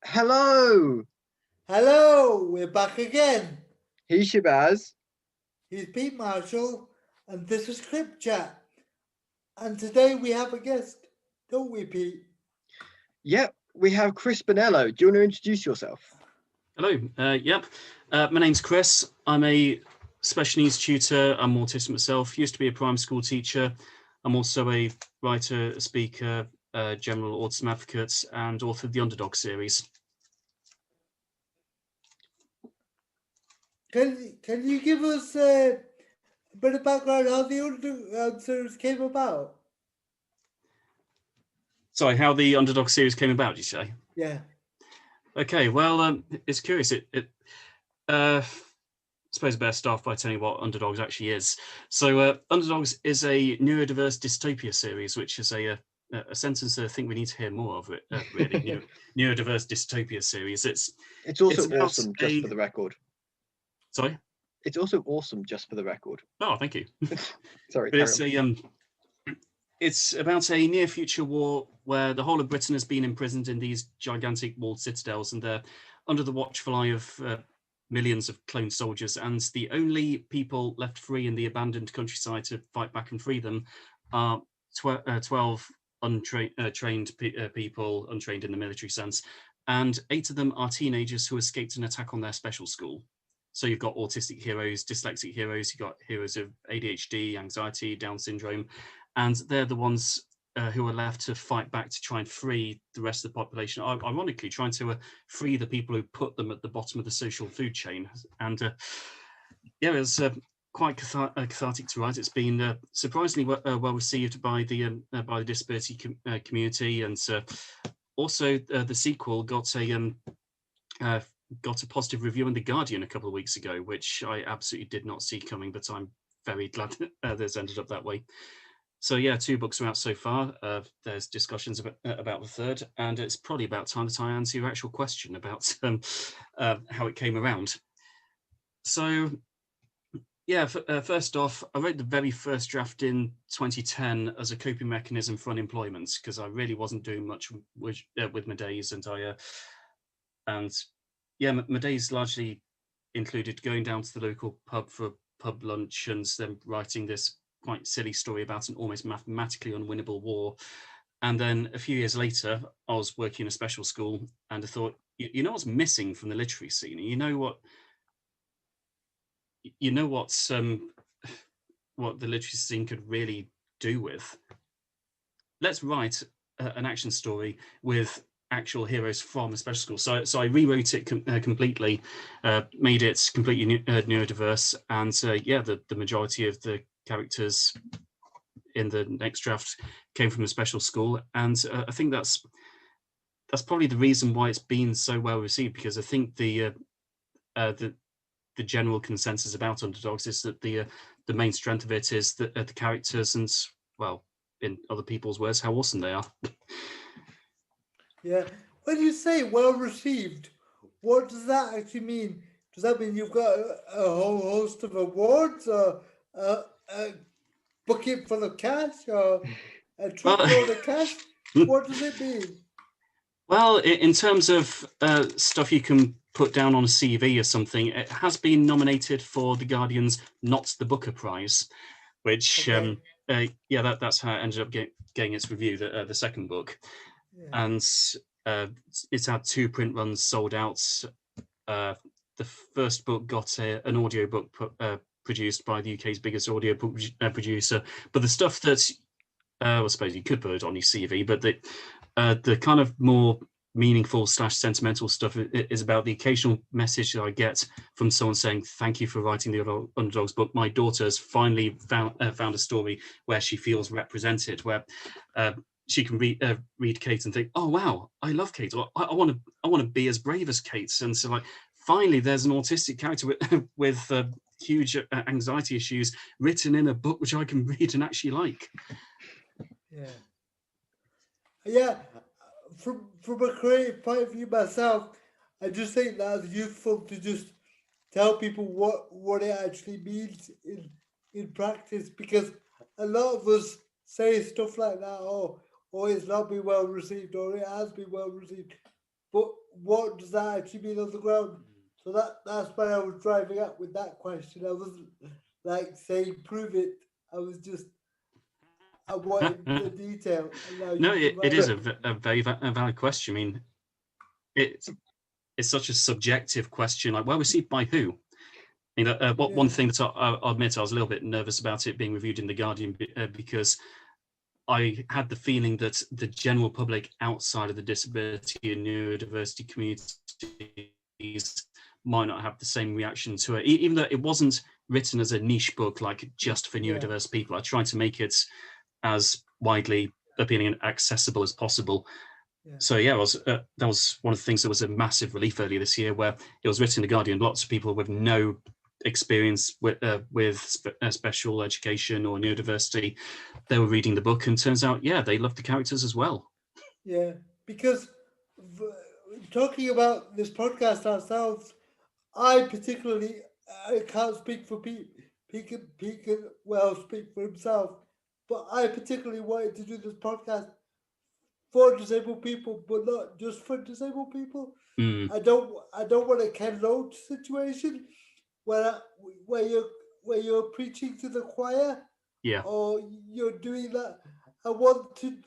Hello, Hello, we're back again. he's Shabazz. He's Pete Marshall, and this is Clip Chat. And today we have a guest, don't we, Pete? Yep, we have Chris Bonello. Do you want to introduce yourself? Hello. Yep. My name's Chris. I'm a special needs tutor. I'm autistic myself. Used to be a primary school teacher. I'm also a writer, a speaker, general autism advocate, and author of the Underdogs series. Can you give us a bit of background how the Underdog series came about? Sorry, how the Underdog series came about? Did you say? Yeah. Okay. Well, it's curious. I suppose I better start by telling you what Underdogs actually is. So, Underdogs is a neurodiverse dystopia series, which is a sentence I think we need to hear more of. It really, neurodiverse dystopia series. It's also about awesome, just for the record. Sorry. It's also awesome, just for the record. Oh, thank you. Sorry, But it's about a near future war where the whole of Britain has been imprisoned in these gigantic walled citadels, and they're under the watchful eye of millions of cloned soldiers. And the only people left free in the abandoned countryside to fight back and free them are 12 trained people, untrained in the military sense, and 8 of them are teenagers who escaped an attack on their special school. So you've got autistic heroes, dyslexic heroes, you've got heroes of ADHD, anxiety, Down syndrome, and they're the ones who are left to fight back to try and free the rest of the population. Ironically, trying to free the people who put them at the bottom of the social food chain. And yeah, it was quite cathartic to write. It's been surprisingly well received by the disability community, and also the sequel got a positive review in The Guardian a couple of weeks ago, which I absolutely did not see coming, but I'm very glad that it's ended up that way. So yeah, 2 books are out so far. There's discussions about the third, and it's probably about time that I answer your actual question about how it came around. So yeah, first off, I wrote the very first draft in 2010 as a coping mechanism for unemployment, because I really wasn't doing much with my days, and yeah, my days largely included going down to the local pub for a pub lunch and then writing this quite silly story about an almost mathematically unwinnable war. And then a few years later, I was working in a special school, and I thought, you know what's missing from the literary scene? You know what the literacy scene could really do with. Let's write an action story with actual heroes from a special school. So I rewrote it completely, made it completely neurodiverse, and yeah, the majority of the characters in the next draft came from a special school, and I think that's probably the reason why it's been so well received, because I think the general consensus about Underdogs is that the main strength of it is the characters, and well, in other people's words, how awesome they are. Yeah. When you say well received, what does that actually mean? Does that mean you've got a whole host of awards, or a bucket full of cash, or a truckload of cash? What does it mean? Well, in terms of stuff you can put down on a CV or something, it has been nominated for The Guardian's Not the Booker Prize, which, Okay. that's how it ended up getting its review, the second book. Yeah. And it's had 2 print runs sold out. The first book got an audiobook produced by the UK's biggest audio producer. But the stuff that, I suppose you could put it on your CV, but the kind of more meaningful / sentimental stuff is about the occasional message that I get from someone saying, "Thank you for writing the Underdogs book. My daughter has finally found a story where she feels represented, where she can read Kate and think, oh wow, I love Kate, or I want to be as brave as Kate." And so, like, finally, there's an autistic character with huge anxiety issues written in a book which I can read and actually like. Yeah. Yeah. From a creative point of view myself, I just think that's useful to just tell people what it actually means in practice, because a lot of us say stuff like that, oh, it's not been well received, or it has been well received. but what does that actually mean on the ground? So that's why I was driving up with that question. I wasn't like saying prove it. I was just I wanted the detail, and now No, you it is provided. a very valid question. I mean, it's such a subjective question. Like, well received by who? You know, one Yeah, thing that I'll admit, I was a little bit nervous about it being reviewed in the Guardian because I had the feeling that the general public outside of the disability and neurodiversity communities might not have the same reaction to it, even though it wasn't written as a niche book like just for yeah, neurodiverse people. I tried to make it as widely appealing and accessible as possible. yeah, So yeah, that was one of the things that was a massive relief earlier this year, where it was written in the Guardian. Lots of people with no experience with special education or neurodiversity, they were reading the book, and turns out, yeah, they loved the characters as well. yeah. Because v- talking about this podcast ourselves, I particularly, I can't speak for Pete. Pete can well speak for himself, but I particularly wanted to do this podcast for disabled people, but not just for disabled people. Mm, I don't want a Ken Loach situation where where you're where you're preaching to the choir yeah. or you're doing that. I want to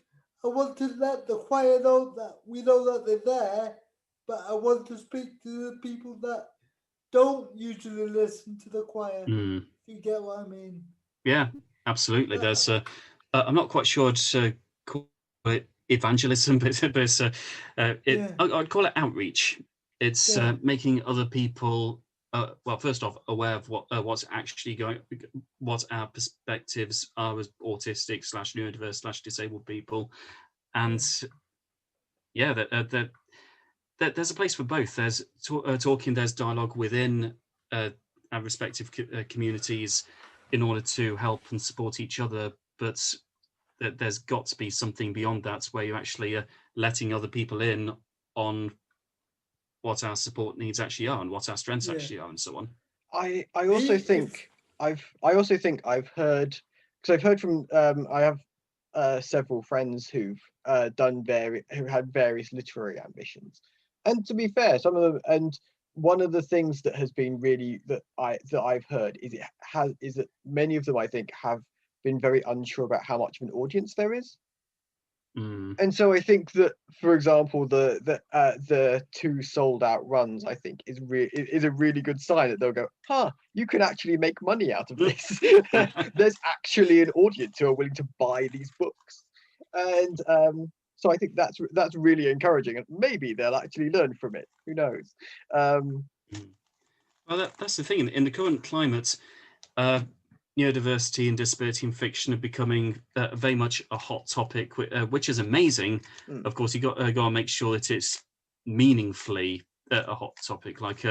I want to let the choir know that we know that they're there, but I want to speak to the people that don't usually listen to the choir. Mm, If you get what I mean. yeah, absolutely. Uh, There's I'm not quite sure to call it evangelism, but it's yeah, I'd call it outreach. It's yeah, making other people, well, first off, aware of what's actually going, what our perspectives are as autistic slash neurodiverse slash disabled people, yeah, and yeah, that there's a place for both. There's talking, there's dialogue within our respective communities in order to help and support each other, but there's got to be something beyond that, where you're actually letting other people in on what our support needs actually are and what our strengths yeah. actually are, and so on. I also Pete, if think I've heard, because I've heard from I have several friends who've who had various literary ambitions, and to be fair, some of them, and one of the things that has been really that I've heard is that many of them, I think, have been very unsure about how much of an audience there is. Mm, And so I think that, for example, the two sold out runs, I think is a really good sign that they'll go, you can actually make money out of this. There's actually an audience who are willing to buy these books, and so I think that's really encouraging, and maybe they'll actually learn from it. Who knows? mm. Well, that's the thing. In the current climate, neurodiversity and disability in fiction are becoming very much a hot topic, which is amazing. Mm. Of course, you got to make sure that it's meaningfully a hot topic. Like,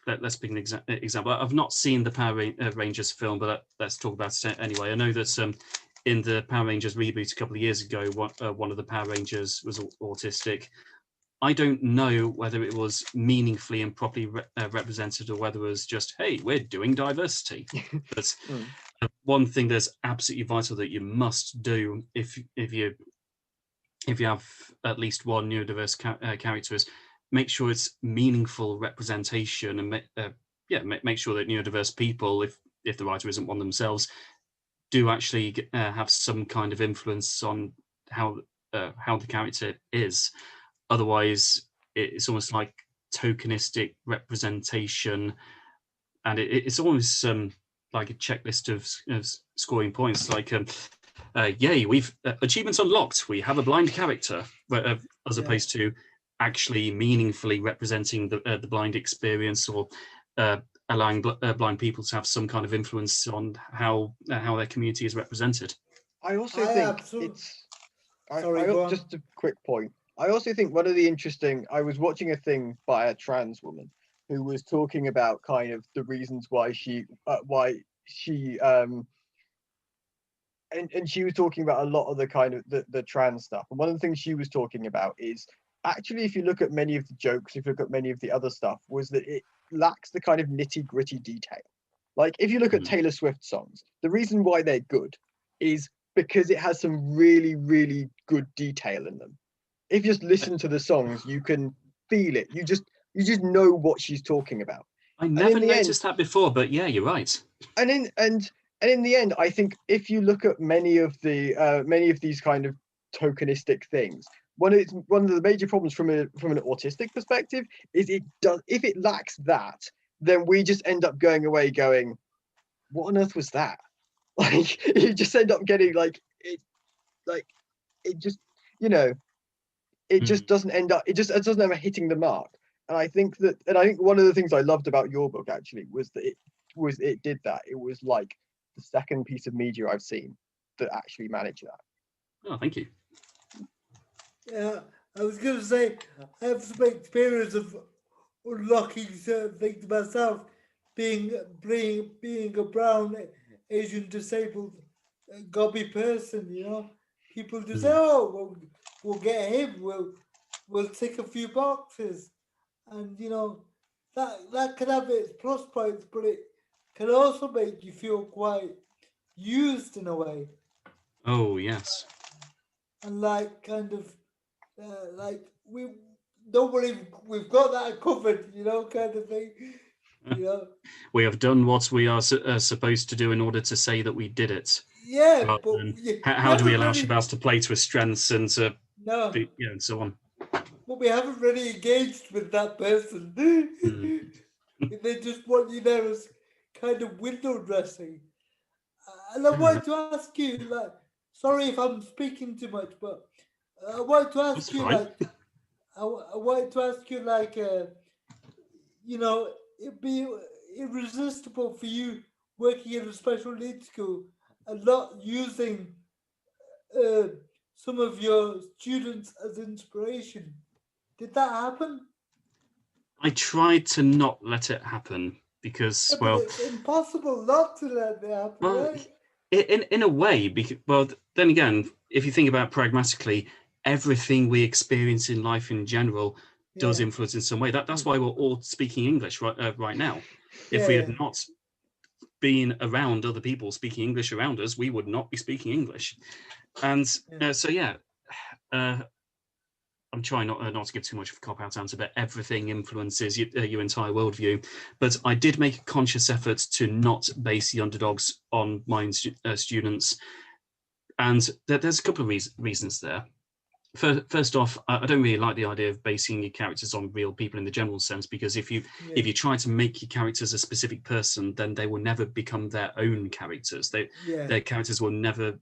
let's pick an example. I've not seen the Power Rangers film, but let's talk about it anyway. I know that in the Power Rangers reboot a couple of years ago, one of the Power Rangers was autistic. I don't know whether it was meaningfully and properly represented, or whether it was just, hey, we're doing diversity. But Mm. one thing that's absolutely vital that you must do if you have at least one neurodiverse character is make sure it's meaningful representation, and make sure that neurodiverse people, if the writer isn't one themselves, do actually have some kind of influence on how the character is. Otherwise, it's almost like tokenistic representation, and it's almost like a checklist of scoring points. Like, yay, we've achievements unlocked. We have a blind character, as yeah, opposed to actually meaningfully representing the blind experience, or allowing blind people to have some kind of influence on how their community is represented. I also I think absolutely. it's Sorry, go on. just a quick point. I also think one of the interesting, I was watching a thing by a trans woman who was talking about kind of the reasons why she and she was talking about a lot of the kind of the trans stuff. And one of the things she was talking about is actually, if you look at many of the jokes, if you look at many of the other stuff, was that it lacks the kind of nitty-gritty detail. Like if you look at Taylor Swift songs, the reason why they're good is because it has some really, really good detail in them. if you just listen to the songs, you can feel it. You just know what she's talking about. I in never the noticed that before, but yeah, you're right. And in the end, I think if you look at many of these kind of tokenistic things, one of the major problems from an autistic perspective is if it lacks that, then we just end up going away going, what on earth was that? Like, you just end up getting like it just, you know, it just doesn't end up, it doesn't ever hitting the mark. And I think one of the things I loved about your book actually was that it did that. It was like the second piece of media I've seen that actually managed that. Oh, thank you. Yeah, I was going to say, I have some experience of unlocking certain things myself, being a brown, Asian, disabled, gobby person. You know, people just say, "Oh, we'll get him. We'll tick a few boxes," and you know, that can have its plus points, but it can also make you feel quite used in a way. Oh, yes. And like kind of like we don't believe we've got that covered, you know, kind of thing. You know. We have done what we are supposed to do in order to say that we did it. Yeah, Rather but than we how do we allow really, Shabazz to play to his strengths and to no, and so on. but we haven't really engaged with that person. They just want you there as kind of window dressing. And I wanted to ask you, like, sorry if I'm speaking too much, but I wanted to ask That's you, fine. like, I wanted to ask you, like, you know, it'd be irresistible for you working in a special needs school and not using some of your students as inspiration. Did that happen? I tried to not let it happen because, Yeah, but it's impossible not to let it happen, well, right? in a way, because, well, then again, if you think about it pragmatically, everything we experience in life in general does Yeah. influence in some way. That's why we're all speaking English right now. If Yeah, we yeah. had not been around other people speaking English around us, we would not be speaking English. And so, yeah, I'm trying not to give too much of a cop-out answer, but everything influences your entire worldview. But I did make a conscious effort to not base the Underdogs on my own students. And there's a couple of reasons there. First off, I don't really like the idea of basing your characters on real people in the general sense, because if you try to make your characters a specific person, then they will never become their own characters. Their characters will never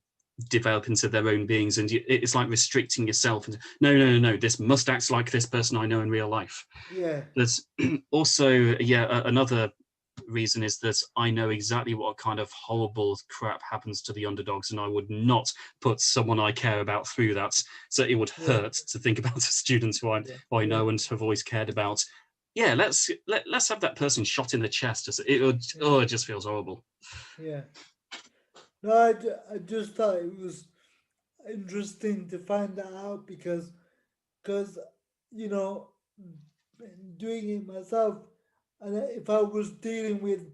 develop into their own beings, and it's like restricting yourself. And no, this must act like this person I know in real life. Yeah. There's also another reason is that I know exactly what kind of horrible crap happens to the Underdogs, and I would not put someone I care about through that. So it would hurt to think about a student who I know and have always cared about. Yeah, let's have that person shot in the chest. It just feels horrible. Yeah. No, I just thought it was interesting to find that out because you know, doing it myself, and if I was dealing with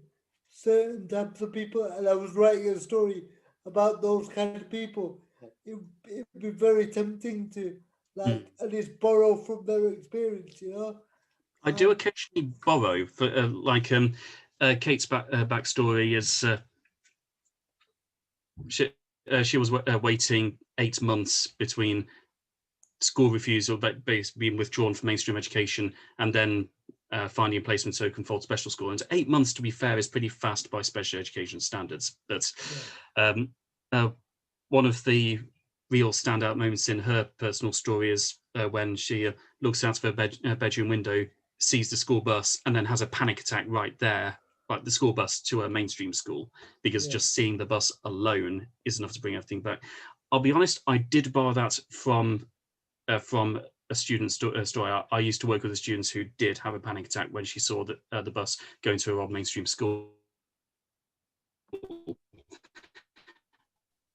certain types of people and I was writing a story about those kind of people, it'd be very tempting to like at least borrow from their experience, you know. I do occasionally borrow for Kate's backstory is she was waiting 8 months between school refusal, being withdrawn from mainstream education, and then finding a placement so can fold special school. And 8 months, to be fair, is pretty fast by special education standards. But one of the real standout moments in her personal story is when she looks out of her bedroom window, sees the school bus, and then has a panic attack right there, like the school bus to a mainstream school, because just seeing the bus alone is enough to bring everything back. I'll be honest, I did borrow that from a student's story. I used to work with the students who did have a panic attack when she saw the bus going to a old mainstream school.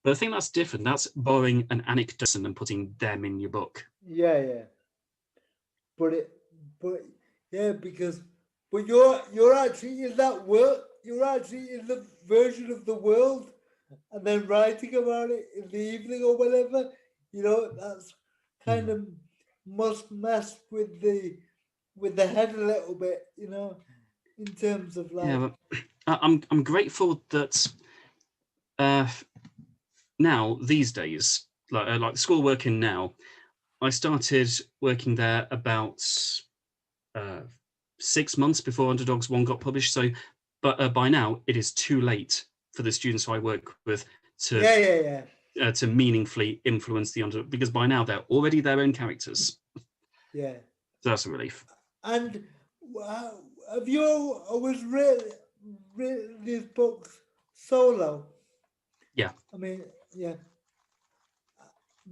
But I think that's different. That's borrowing an anecdote and putting them in your book. Yeah. But you're actually in that world. You're actually in the version of the world, and then writing about it in the evening or whatever. You know, that's kind of must mess with the head a little bit, you know, in terms of like. Yeah, but I'm grateful that now these days, like the school working now, I started working there about 6 months before Underdogs 1 got published. So, but by now it is too late for the students who I work with to to meaningfully influence the Underdog, because by now they're already their own characters. Yeah. So that's a relief. And have you always read these books solo? Yeah. I mean, yeah.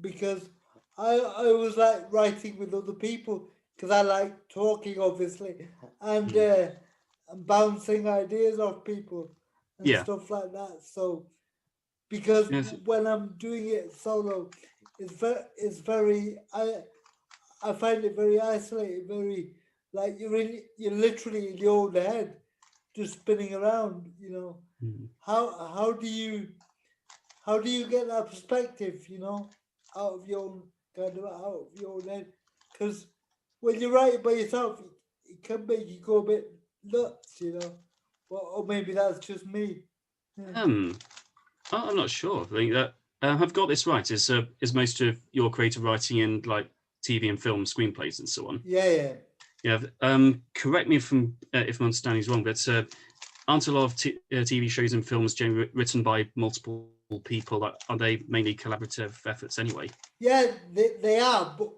Because I was like writing with other people because I like talking, obviously, and bouncing ideas off people and Yeah. stuff like that. So, because Yes. when I'm doing it solo, it's very I find it very isolated, very like you're literally in your own head, just spinning around. You know, Mhm. how do you get that perspective? You know, out of your own out of your own head, because when you write it by yourself, it can make you go a bit nuts. You know, or maybe that's just me. Yeah. I'm not sure. I think that I've got this right. Is most of your creative writing in like TV and film screenplays and so on? Yeah. Yeah. Correct me if my understanding is wrong, but aren't a lot of TV shows and films generally written by multiple people? Are they mainly collaborative efforts anyway? Yeah, they are, but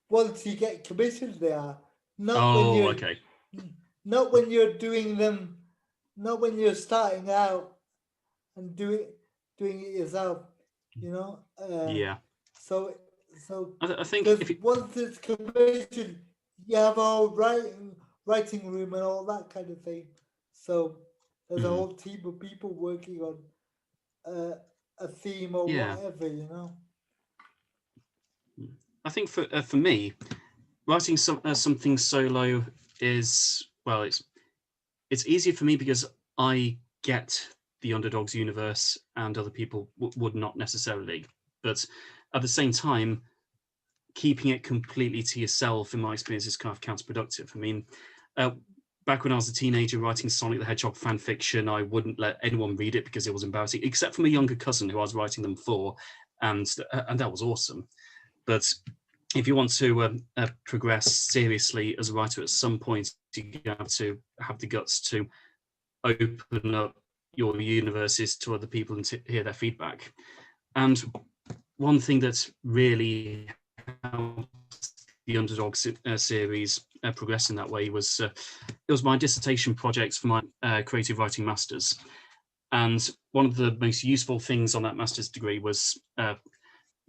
once you get commissioned, they are not when Oh, you're okay. not when you're doing them, not when you're starting out and doing it yourself. You know. Yeah. So I think because if once it's commissioned, you have a whole writing room and all that kind of thing. So there's a whole team of people working on a theme or whatever. You know. I think for me, writing something solo is, well, it's easier for me because I get the Underdogs universe and other people would not necessarily. But at the same time, keeping it completely to yourself, in my experience, is kind of counterproductive. I mean, back when I was a teenager writing Sonic the Hedgehog fan fiction, I wouldn't let anyone read it because it was embarrassing, except for my younger cousin who I was writing them for, and that was awesome. But if you want to progress seriously as a writer, at some point you have to have the guts to open up your universes to other people and to hear their feedback. And one thing that really helped the Underdogs series progress in that way was it was my dissertation project for my creative writing masters. And one of the most useful things on that master's degree was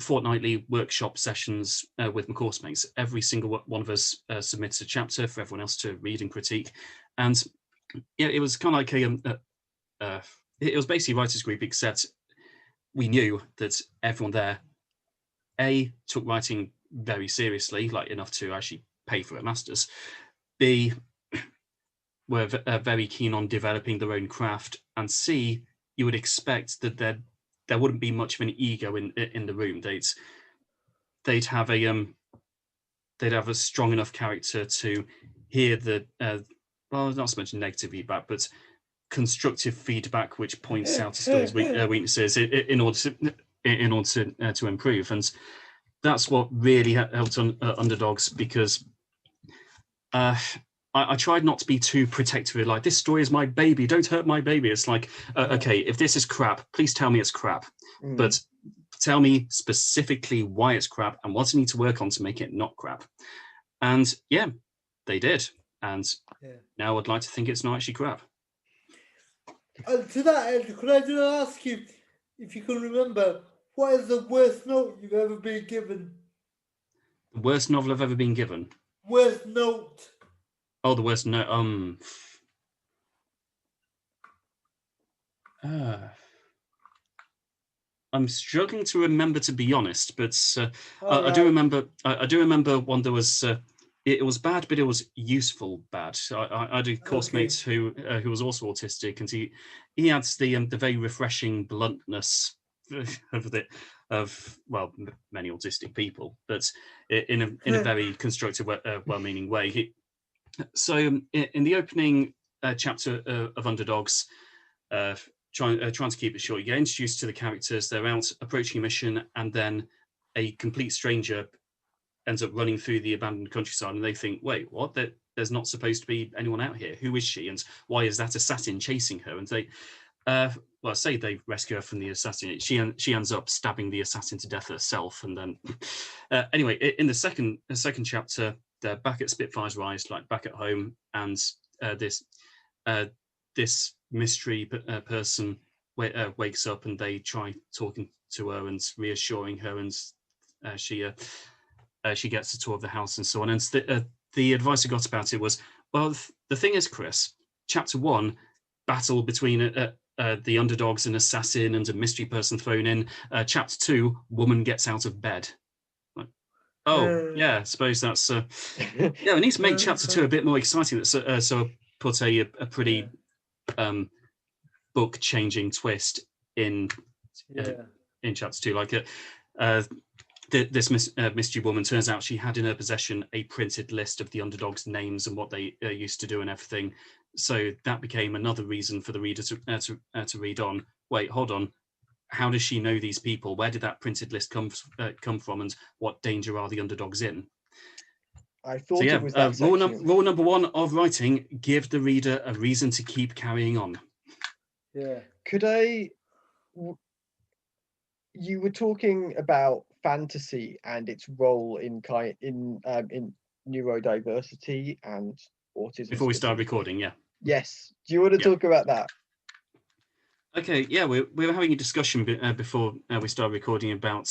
fortnightly workshop sessions with my course mates. Every single one of us submits a chapter for everyone else to read and critique. And yeah, it was kind of like it was basically writers group, except we knew that everyone there took writing very seriously, like enough to actually pay for a master's. B, were very keen on developing their own craft, and C, you would expect that there wouldn't be much of an ego in the room. They'd have a strong enough character to hear the well, not so much negative feedback, but constructive feedback which points out to stories' weaknesses in order to improve. And that's what really helped Underdogs, because I tried not to be too protective, like, this story is my baby, don't hurt my baby. It's like, okay, if this is crap, please tell me it's crap. But tell me specifically why it's crap and what I need to work on to make it not crap. And yeah, they did. And now I'd like to think it's not actually crap. And to that end, could I just ask you if you can remember, what is the worst note you've ever been given? The worst novel I've ever been given? Worst note. Oh, the worst note. I'm struggling to remember, to be honest, but I do remember. I do remember one that was. It was bad, but it was useful bad. I had a course mate who was also autistic, and he had the very refreshing bluntness many autistic people, but in a very constructive, well-meaning way. So in the opening chapter of Underdogs, trying to keep it short, you get introduced to the characters. They're out approaching a mission, and then a complete stranger ends up running through the abandoned countryside, and they think, wait, what? There's not supposed to be anyone out here. Who is she, and why is that assassin chasing her? And they say they rescue her from the assassin. She ends up stabbing the assassin to death herself. And then anyway, in the second chapter, they're back at Spitfire's Rise, like back at home, and this mystery person wakes up, and they try talking to her and reassuring her, and she gets a tour of the house and so on. And the advice I got about it was, well, the thing is, Chris, chapter 1, battle between the underdogs, an assassin, and a mystery person thrown in. Chapter 2, woman gets out of bed. Like, yeah, I suppose that's we need to make chapter 2 a bit more exciting. So put a pretty book changing twist in chapter 2, like this mystery woman, turns out she had in her possession a printed list of the underdogs' names and what they used to do and everything. So that became another reason for the reader to read on. Wait, hold on. How does she know these people? Where did that printed list come from? And what danger are the underdogs in? I thought it was that rule number 1 of writing: give the reader a reason to keep carrying on. Yeah. Could I? You were talking about fantasy and its role in neurodiversity and autism. Before we start recording, yeah. Yes. Do you want to talk about that? Okay. Yeah, we were having a discussion before we started recording about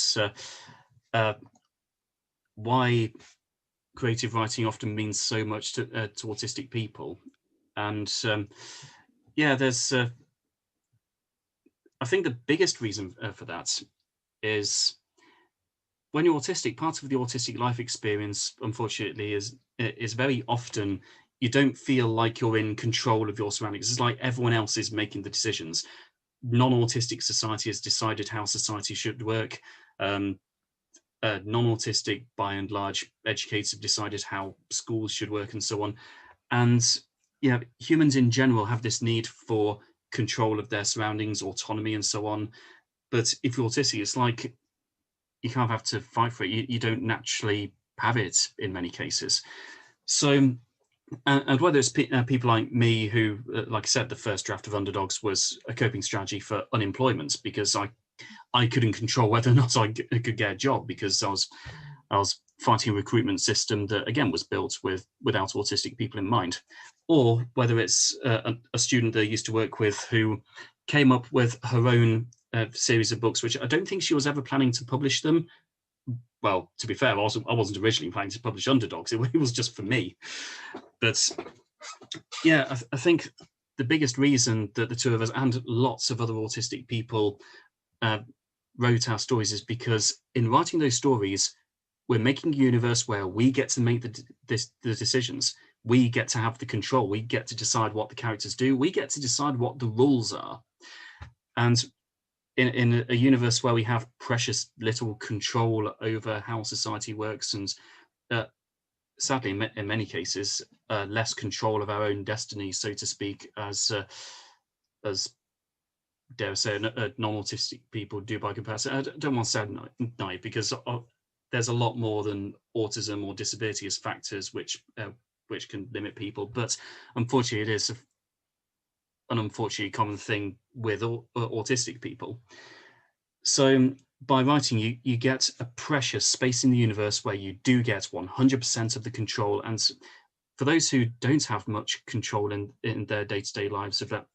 why creative writing often means so much to autistic people, and there's. I think the biggest reason for that is when you're autistic, part of the autistic life experience, unfortunately, is very often you don't feel like you're in control of your surroundings. It's like everyone else is making the decisions. Non-autistic society has decided how society should work. Non-autistic, by and large, educators have decided how schools should work and so on. And humans in general have this need for control of their surroundings, autonomy, and so on. But if you're autistic, it's like you kind of have to fight for it. You don't naturally have it in many cases. So, and whether it's people like me who, like I said, the first draft of Underdogs was a coping strategy for unemployment, because I couldn't control whether or not I could get a job, because I was fighting a recruitment system that, again, was built without autistic people in mind. Or whether it's a student that I used to work with who came up with her own series of books, which I don't think she was ever planning to publish them. Well, to be fair, I wasn't originally planning to publish Underdogs. It was just for me. But yeah, I think the biggest reason that the two of us and lots of other autistic people wrote our stories is because in writing those stories, we're making a universe where we get to make the decisions. We get to have the control. We get to decide what the characters do. We get to decide what the rules are. And in a universe where we have precious little control over how society works, and sadly, in many cases, less control of our own destiny, so to speak, as dare I say, non-autistic people do by comparison. I don't want to say naive, because there's a lot more than autism or disability as factors which can limit people. But unfortunately, it is an unfortunately common thing with autistic people. So by writing, you get a precious space in the universe where you do get 100% of the control. And for those who don't have much control in their day-to-day lives about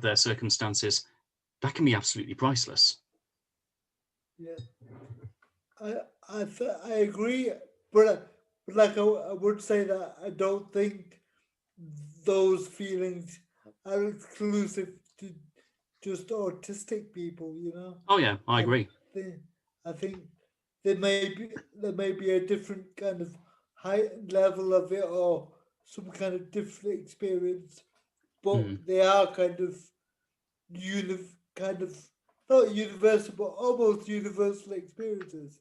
their circumstances, that can be absolutely priceless. Yeah, I agree, but like I would say that I don't think those feelings are exclusive to just autistic people. Oh yeah, I agree. I think there may be a different kind of high level of it, or some kind of different experience, but they are kind of kind of not universal, but almost universal experiences.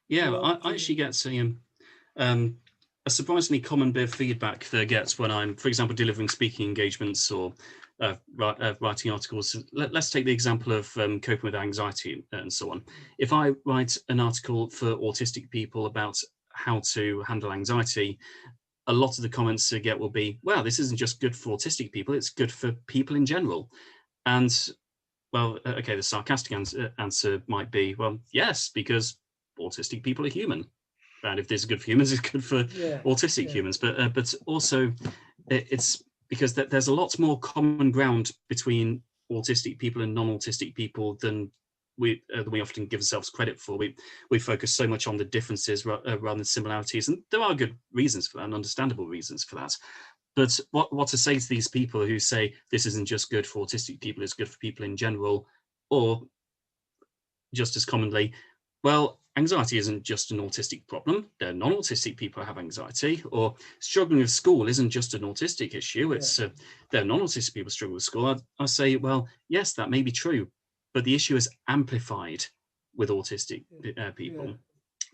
Yeah, Belong I to. actually get a surprisingly common bit of feedback that I get when I'm, for example, delivering speaking engagements or writing articles. Let's take the example of coping with anxiety and so on. If I write an article for autistic people about how to handle anxiety, a lot of the comments I get will be, well, this isn't just good for autistic people, it's good for people in general. And well, okay, the sarcastic answer might be, well, yes, because autistic people are human. And if this is good for humans, it's good for autistic humans. But also, it's because there's a lot more common ground between autistic people and non-autistic people than we often give ourselves credit for. We focus so much on the differences rather than similarities, and there are good reasons for that and understandable reasons for that. But what to say to these people who say this isn't just good for autistic people, it's good for people in general, or just as commonly, well, anxiety isn't just an autistic problem. There are non-autistic people who have anxiety, or struggling with school isn't just an autistic issue. It's there are non-autistic people who struggle with school. I say, well, yes, that may be true, but the issue is amplified with autistic people.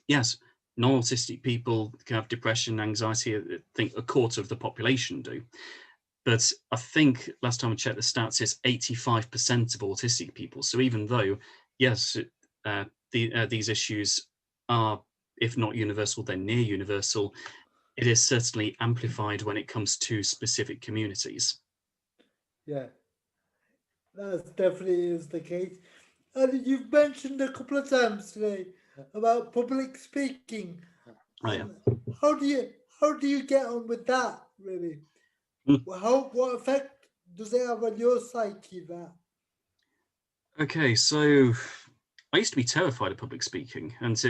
Yes, non-autistic people can have depression, anxiety. I think a quarter of the population do. But I think last time I checked the stats, it's 85% of autistic people. So even though, yes, these issues are, if not universal, they're near universal, it is certainly amplified when it comes to specific communities. Yeah, that definitely is the case. And you've mentioned a couple of times today about public speaking. Oh, yeah. How do you get on with that, really? What effect does it have on your psyche, that? Okay, so I used to be terrified of public speaking, and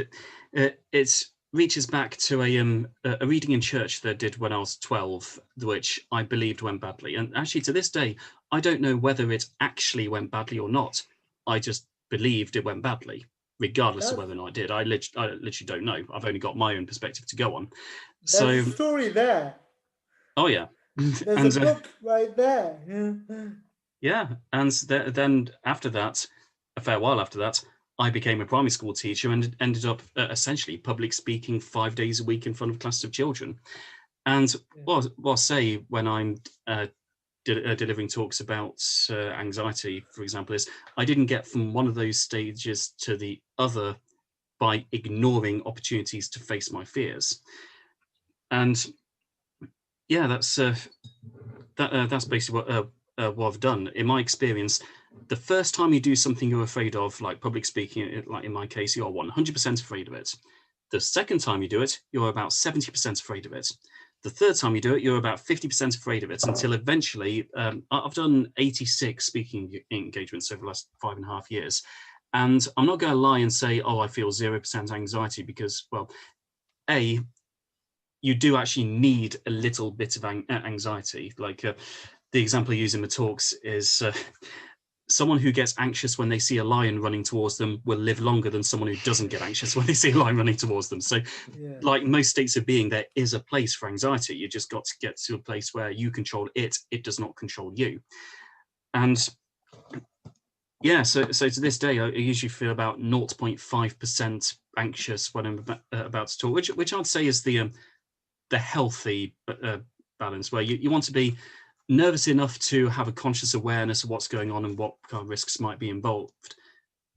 it reaches back to a reading in church that I did when I was 12, which I believed went badly. And actually, to this day, I don't know whether it actually went badly or not. I just believed it went badly, regardless of whether or not it did. I literally don't know. I've only got my own perspective to go on. There's a story there. Oh yeah. There's a book right there. Yeah, and then after that, a fair while after that, I became a primary school teacher and ended up essentially public speaking 5 days a week in front of classes of children. And what I say when I'm delivering talks about anxiety, for example, is I didn't get from one of those stages to the other by ignoring opportunities to face my fears. And yeah, that's basically what I've done. In my experience, the first time you do something you're afraid of, like public speaking, like in my case, you're 100% afraid of it. The second time you do it, you're about 70% afraid of it. The third time you do it, you're about 50% afraid of it, until eventually, I've done 86 speaking engagements over the last 5.5 years. And I'm not going to lie and say, oh, I feel 0% anxiety, because, well, A, you do actually need a little bit of anxiety. Like the example I use in the talks is someone who gets anxious when they see a lion running towards them will live longer than someone who doesn't get anxious when they see a lion running towards them. So like most states of being, there is a place for anxiety. You just got to get to a place where you control it, it does not control you. And yeah, so to this day, I usually feel about 0.5% anxious when I'm about to talk, which I'd say is the healthy balance, where you want to be nervous enough to have a conscious awareness of what's going on and what kind of risks might be involved.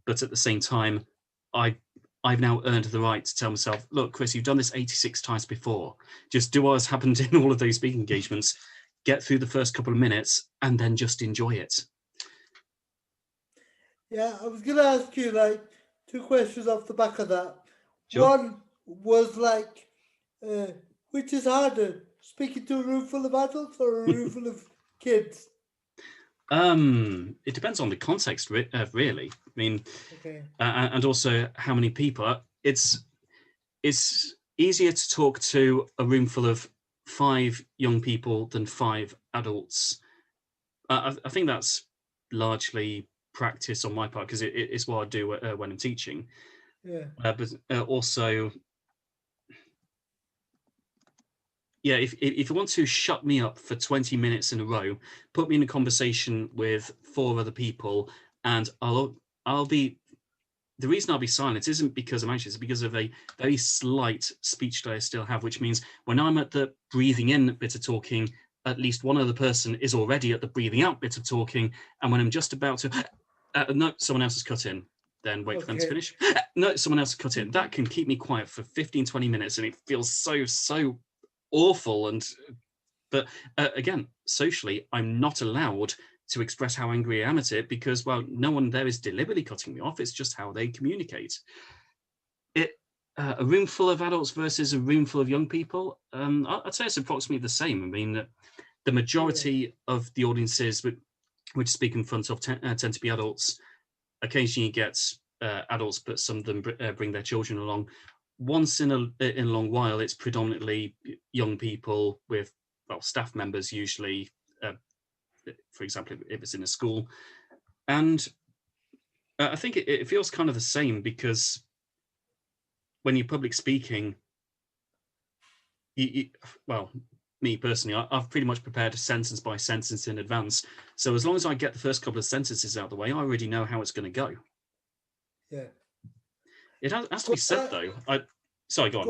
But at the same time, I've now earned the right to tell myself, look, Chris, you've done this 86 times before. Just do what has happened in all of those speaking engagements, get through the first couple of minutes, and then just enjoy it. Yeah, I was going to ask you like 2 questions off the back of that. Sure. One was like, which is harder, speaking to a room full of adults or a room full of kids? It depends on the context, really. I mean, and also how many people. It's easier to talk to a room full of 5 young people than 5 adults. I think that's largely practice on my part, because it's what I do when I'm teaching. Yeah. But also, yeah, if you want to shut me up for 20 minutes in a row, put me in a conversation with 4 other people and I'll be. The reason I'll be silent isn't because I'm anxious, it's because of a very slight speech delay I still have, which means when I'm at the breathing in bit of talking, at least one other person is already at the breathing out bit of talking. And when I'm just about to, no, someone else has cut in, then wait for them to finish. No, someone else has cut in. That can keep me quiet for 15, 20 minutes. And it feels so awful. But again, socially, I'm not allowed to express how angry I am at it because, well, no one there is deliberately cutting me off. It's just how they communicate. A room full of adults versus a room full of young people, I'd say it's approximately the same. I mean, the majority of the audiences which speak in front of tend to be adults. Occasionally you get adults, but some of them bring their children along. Once in a long while, it's predominantly young people with, well, staff members usually, for example, if it's in a school. And I think it feels kind of the same because when you're public speaking, well, me personally, I've pretty much prepared a sentence by sentence in advance. So as long as I get the first couple of sentences out of the way, I already know how it's going to go. Yeah. It has to be said, though. Sorry, go on.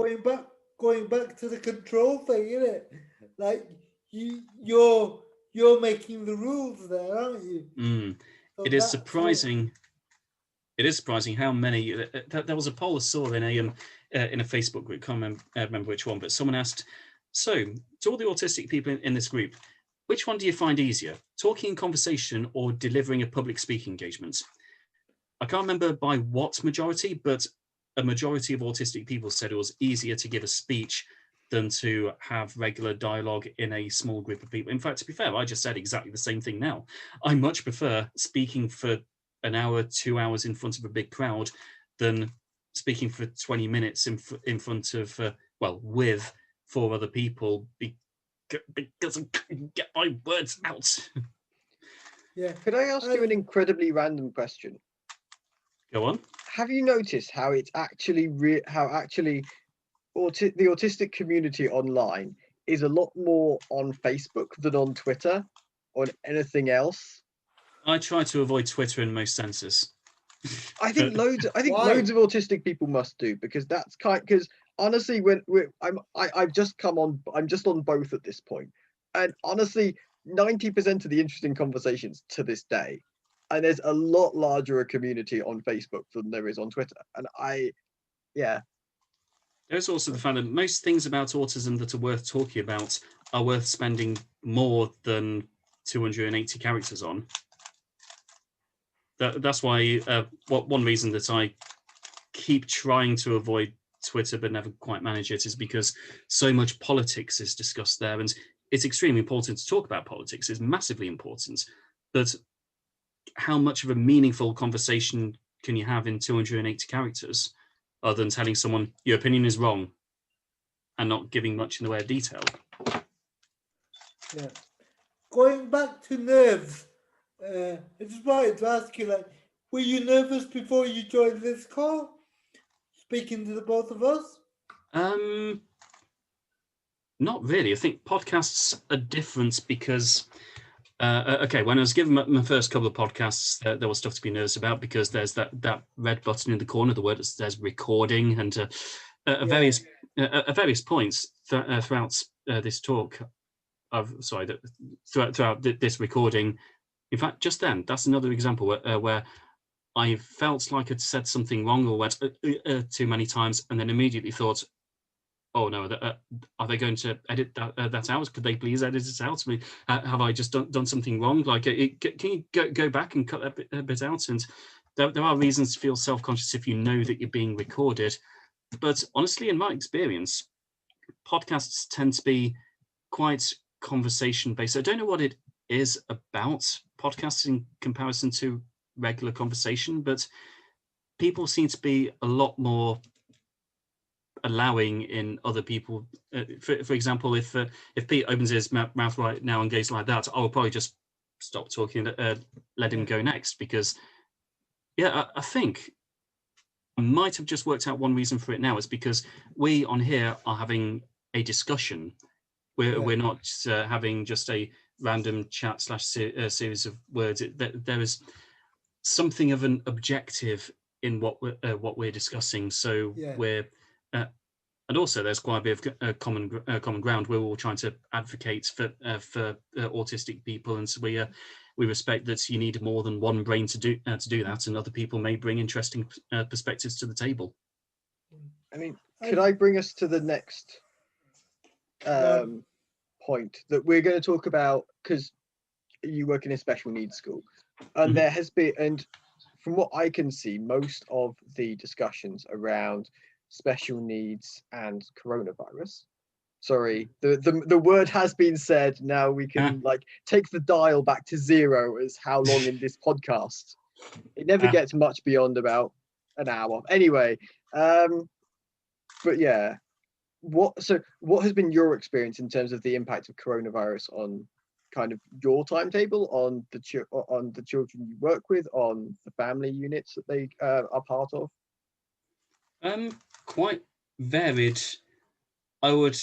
Going back to the control thing, isn't it? Like you're making the rules there, aren't you? So it is surprising. It is surprising how many. There was a poll I saw in a Facebook group. Can't remember which one, but someone asked, "So, to all the autistic people in this group, which one do you find easier, talking in conversation or delivering a public speaking engagement?" I can't remember by what majority, but a majority of autistic people said it was easier to give a speech than to have regular dialogue in a small group of people. In fact, to be fair, I just said exactly the same thing now. I much prefer speaking for an hour, 2 hours in front of a big crowd than speaking for 20 minutes in front of, with 4 other people because I couldn't get my words out. Yeah. Could I ask you an incredibly random question? Go on. Have you noticed how it's actually the autistic community online is a lot more on Facebook than on Twitter or anything else? I try to avoid Twitter in most senses. I think loads of autistic people must do, because honestly, I'm just on both at this point, and honestly, 90% of the interesting conversations to this day, and there's a lot larger a community on Facebook than there is on Twitter, and There's also the fact that most things about autism that are worth talking about are worth spending more than 280 characters on. That's why one reason that I keep trying to avoid Twitter but never quite manage it is because so much politics is discussed there, and it's extremely important to talk about politics. It's massively important, but how much of a meaningful conversation can you have in 280 characters other than telling someone your opinion is wrong and not giving much in the way of detail? Yeah. Going back to nerves, I just wanted to ask you, were you nervous before you joined this call? Speaking to the both of us? Not really. I think podcasts are different because, when I was given my first couple of podcasts, there was stuff to be nervous about because there's that red button in the corner, the word that says recording, and at various points throughout this talk, throughout this recording. In fact, just then, that's another example where I felt like I'd said something wrong or went too many times, and then immediately thought, "Oh no, are they going to edit that out? Could they please edit it out? I mean, have I just done something wrong? Like, can you go back and cut that bit out?" And there are reasons to feel self-conscious if you know that you're being recorded. But honestly, in my experience, podcasts tend to be quite conversation-based. I don't know what it is about podcasts in comparison to regular conversation, but people seem to be a lot more allowing in other people. For example, if Pete opens his mouth right now and goes like that, I'll probably just stop talking, let him go next, because I think I might have just worked out one reason for it now. It's because we on here are having a discussion. We're not having just a random chat / series of words. There is something of an objective in what we're discussing. So we're and also there's quite a bit of common ground. We're all trying to advocate for autistic people, and so we respect that you need more than one brain to do that, and other people may bring interesting perspectives to the table. I mean, could I bring us to the next point that we're going to talk about, because you work in a special needs school, and there has been, and from what I can see, most of the discussions around special needs and coronavirus. Sorry, the word has been said. Now we can like take the dial back to 0 as how long in this podcast. It never gets much beyond about an hour. Anyway, but yeah, what has been your experience in terms of the impact of coronavirus on kind of your timetable, on the children you work with, on the family units that they are part of? Quite varied. I would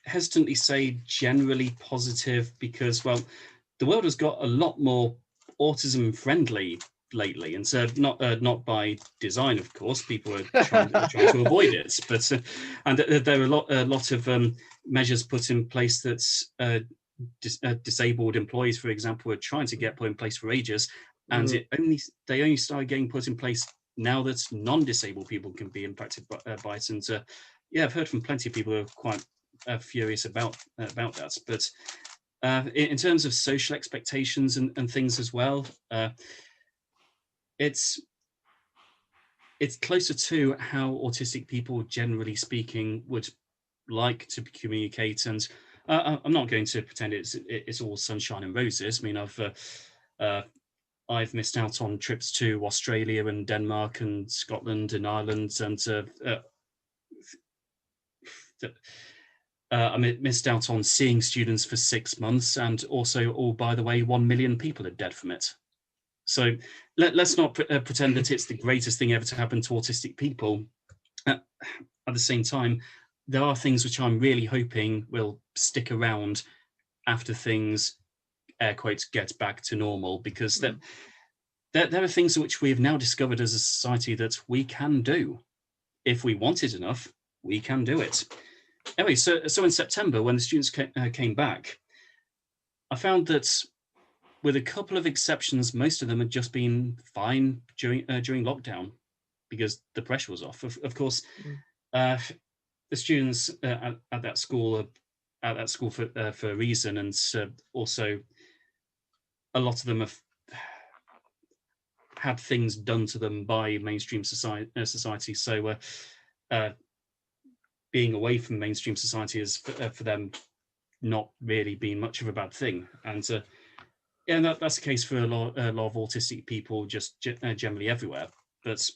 hesitantly say generally positive, because, well, the world has got a lot more autism friendly lately, and so not by design, of course. People are trying to avoid it, but and there are a lot of measures put in place that's disabled employees, for example, are trying to get put in place for ages, and they only started getting put in place now that non-disabled people can be impacted by it. And I've heard from plenty of people who are quite furious about that. But in terms of social expectations and things as well, it's closer to how autistic people, generally speaking, would like to communicate. And I'm not going to pretend it's all sunshine and roses. I mean, I've missed out on trips to Australia and Denmark and Scotland and Ireland, and I missed out on seeing students for 6 months, and also, oh, by the way, 1 million people are dead from it. So let's not pretend that it's the greatest thing ever to happen to autistic people. At the same time, there are things which I'm really hoping will stick around after things, air quotes, get back to normal, because there are things which we have now discovered as a society that we can do. If we want it enough, we can do it. Anyway, so in September, when the students came back, I found that, with a couple of exceptions, most of them had just been fine during lockdown, because the pressure was off. Of course, the students at that school for a reason, and also a lot of them have had things done to them by mainstream society. So being away from mainstream society is for them not really been much of a bad thing. And that's the case for a lot of autistic people, just generally everywhere. But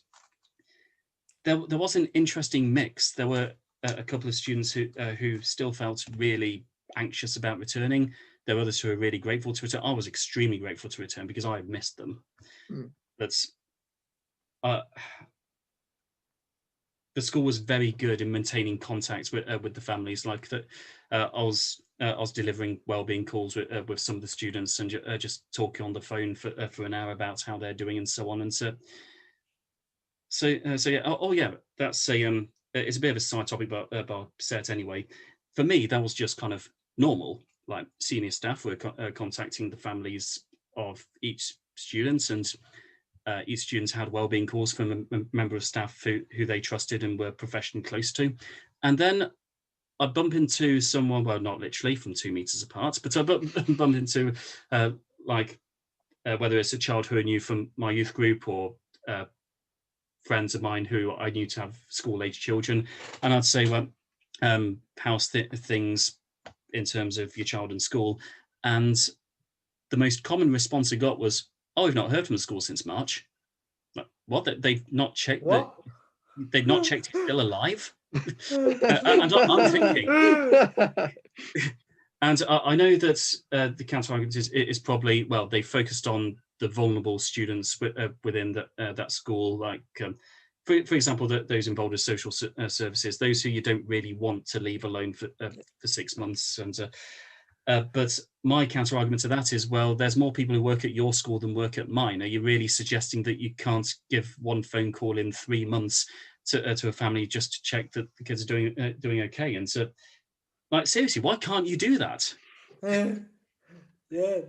there was an interesting mix. There were a couple of students who still felt really anxious about returning. There were others who were really grateful to return. I was extremely grateful to return because I had missed them. But the school was very good in maintaining contact with the families. Like that, I was delivering wellbeing calls with some of the students, and just talking on the phone for an hour about how they're doing and so on. And so yeah. Oh yeah, that's it's a bit of a side topic, but I'll say it anyway. For me, that was just kind of normal. Like, senior staff were contacting the families of each student, and each student had wellbeing calls from a member of staff who they trusted and were professionally close to. And then I bump into someone, well, not literally from 2 meters apart, but I bump into whether it's a child who I knew from my youth group, or friends of mine who I knew to have school-age children. And I'd say, well, how's things in terms of your child in school? And the most common response I got was, "Oh, we've not heard from the school since March." Like, what? They've not checked that? They've not checked he's still alive? And I'm thinking, and I know that the counter argument is probably, well, they focused on the vulnerable students within that school, like for example, those involved with social services, those who you don't really want to leave alone for 6 months, and But my counter argument to that is, well, there's more people who work at your school than work at mine. Are you really suggesting that you can't give one phone call in 3 months to a family just to check that the kids are doing okay? And so, like, seriously, why can't you do that? Yeah,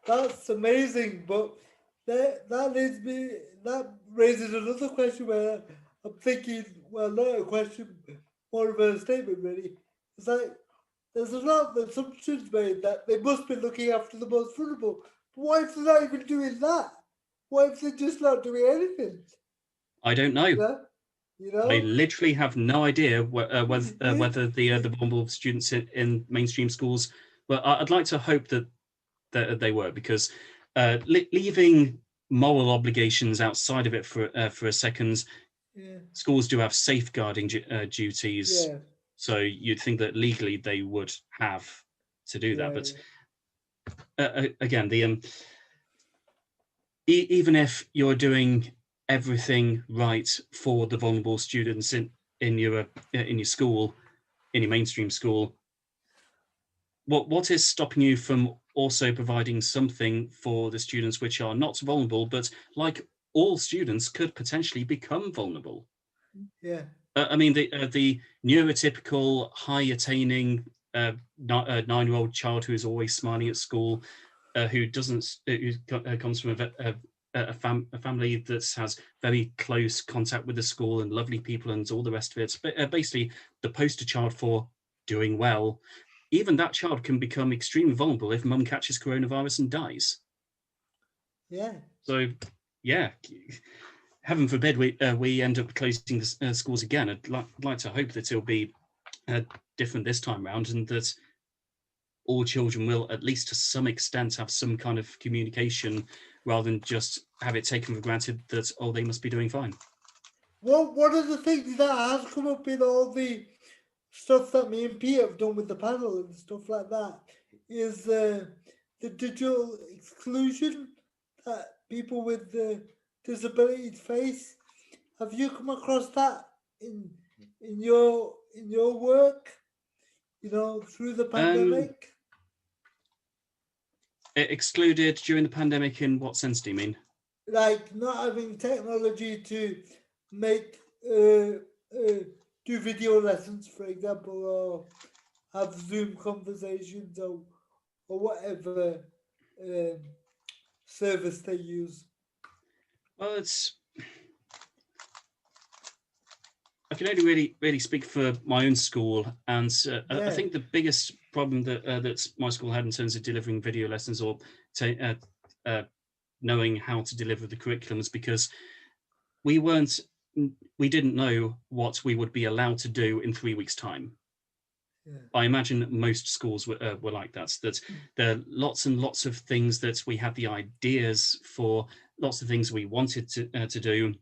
that's amazing. But that raises another question where I'm thinking, well, not a question, more of a statement, really. It's like there's a lot of assumptions made that they must be looking after the most vulnerable. But what if they're not even doing that? What if they're just not doing anything? I don't know. Yeah, I literally have no idea whether the vulnerable students in mainstream schools. But I'd like to hope that they were, because leaving moral obligations outside of it for a second, schools do have safeguarding duties. Yeah. So you'd think that legally they would have to do that. But again, the even if you're doing everything right for the vulnerable students in your school, in your mainstream school, what is stopping you from also providing something for the students which are not vulnerable, but like all students could potentially become vulnerable? Yeah. I mean, the neurotypical, high-attaining 9-year-old child who is always smiling at school, who comes from a family that has very close contact with the school and lovely people and all the rest of it. But basically, the poster child for doing well. Even that child can become extremely vulnerable if mum catches coronavirus and dies. Yeah. So, yeah, heaven forbid we end up closing the schools again. I'd like to hope that it'll be different this time round, and that all children will, at least to some extent, have some kind of communication, rather than just have it taken for granted that, oh, they must be doing fine. Well, one of the things that has come up in all the stuff that me and Pete have done with the panel and stuff like that is the digital exclusion that people with disabilities face. Have you come across that in your work? Through the pandemic. Excluded during the pandemic, in what sense do you mean? Like not having technology to make do video lessons, for example, or have Zoom conversations, or whatever service they use. Well, I can only really speak for my own school, and I think the biggest problem that my school had in terms of delivering video lessons or knowing how to deliver the curriculum was because we didn't know what we would be allowed to do in 3 weeks' time. Yeah. I imagine most schools were like that. That there are lots and lots of things that we had the ideas for, lots of things we wanted to do,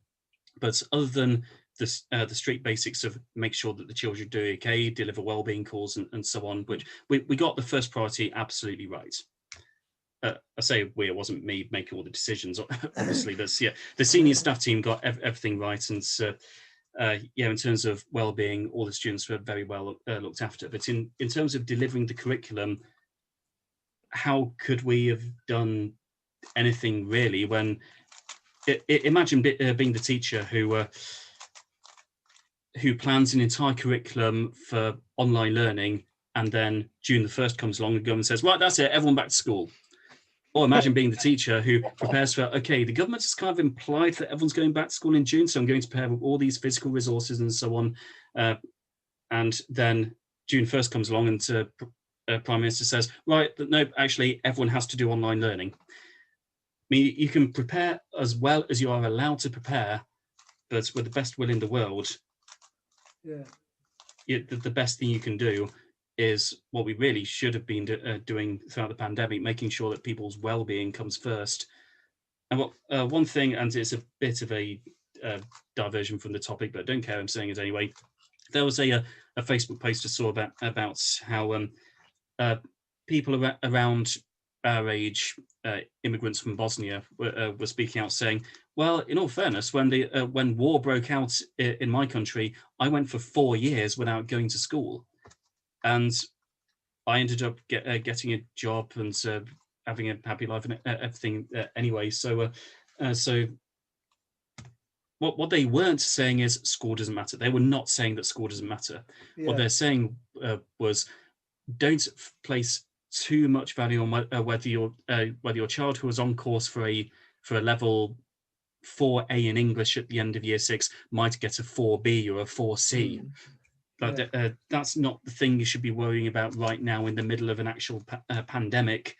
but other than the strict basics of make sure that the children do okay, deliver wellbeing calls and so on, which we got the first priority absolutely right. I say we, it wasn't me making all the decisions, obviously. The senior staff team got everything right, and in terms of well-being, all the students were very well looked after. But in terms of delivering the curriculum, how could we have done anything really when imagine being the teacher who plans an entire curriculum for online learning, and then June the 1st comes along and the government says, right, that's it, everyone back to school. Or imagine being the teacher who prepares for, okay, the government has kind of implied that everyone's going back to school in June, so I'm going to prepare all these physical resources and so on. And then June 1st comes along and Prime Minister says, right, no, actually, everyone has to do online learning. I mean, you can prepare as well as you are allowed to prepare, but with the best will in the world, the best thing you can do is what we really should have been doing throughout the pandemic, making sure that people's well-being comes first. And one thing, and it's a bit of a diversion from the topic, but I don't care, I'm saying it anyway. There was a Facebook post I saw about how people around our age, immigrants from Bosnia, were speaking out saying, well, in all fairness, when war broke out in my country, I went for 4 years without going to school. And I ended up getting a job and having a happy life and everything anyway. So what they weren't saying is school doesn't matter. They were not saying that school doesn't matter. What Yeah. they're saying was don't place too much value on whether your child who was on course for a level 4A in English at the end of year 6 might get a 4B or a 4C. But that's not the thing you should be worrying about right now in the middle of an actual pandemic.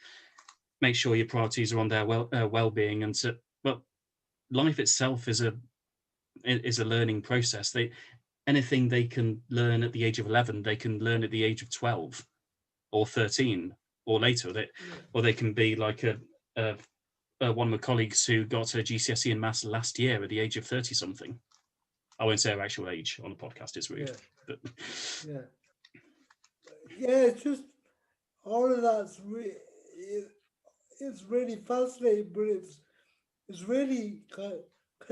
Make sure your priorities are on their well-being, and life itself is a learning process. Anything they can learn at the age of 11, they can learn at the age of 12 or 13 or later. Or they can be like one of my colleagues who got a GCSE in maths last year at the age of 30 something. I won't say her actual age on the podcast, it's rude. But it's just all of that's it's really fascinating, but it's really kind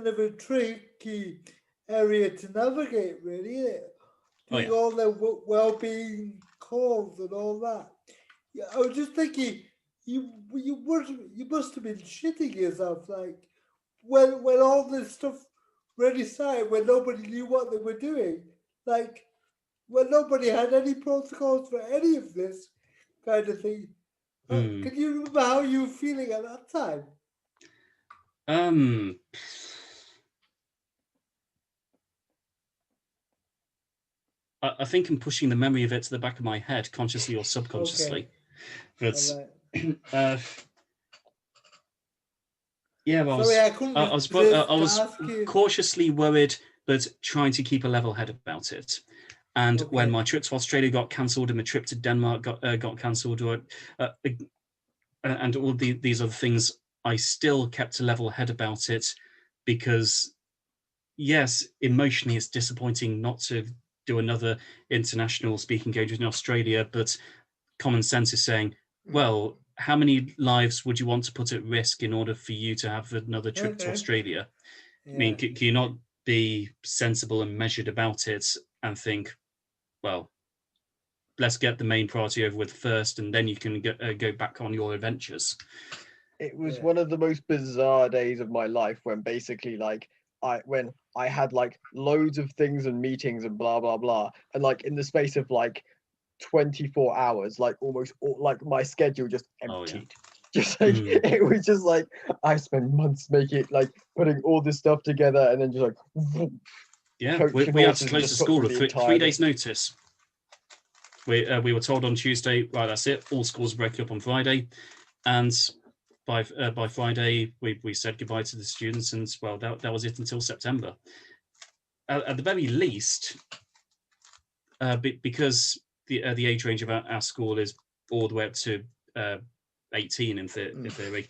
of a tricky area to navigate, really, isn't it? Doing all the well-being calls and all that. Yeah, I was just thinking, you must have been shitting yourself, like when all this stuff really started, when nobody knew what they were doing, like when nobody had any protocols for any of this kind of thing. Can you remember how you were feeling at that time? I think I'm pushing the memory of it to the back of my head, consciously or subconsciously. But yeah, I was cautiously worried, but trying to keep a level head about it. And when my trip to Australia got cancelled and my trip to Denmark got cancelled, and all these other things, I still kept a level head about it, because yes, emotionally it's disappointing not to do another international speaking engagement in Australia, but common sense is saying, well, how many lives would you want to put at risk in order for you to have another trip to Australia? I mean, can you not be sensible and measured about it and think, well, let's get the main priority over with first, and then you can go back on your adventures. It was one of the most bizarre days of my life, when basically when I had like loads of things and meetings and blah blah blah, and like in the space of like 24 hours, like almost like my schedule just emptied. Just like it was just like I spent months making it, like putting all this stuff together, and then just like we had to close the school with 3 days notice. We were told on Tuesday, right, that's it, all schools break up on Friday, and by Friday we said goodbye to the students, and well, that was it until September. At the very least, because the age range of our school is all the way up to 18 in theory,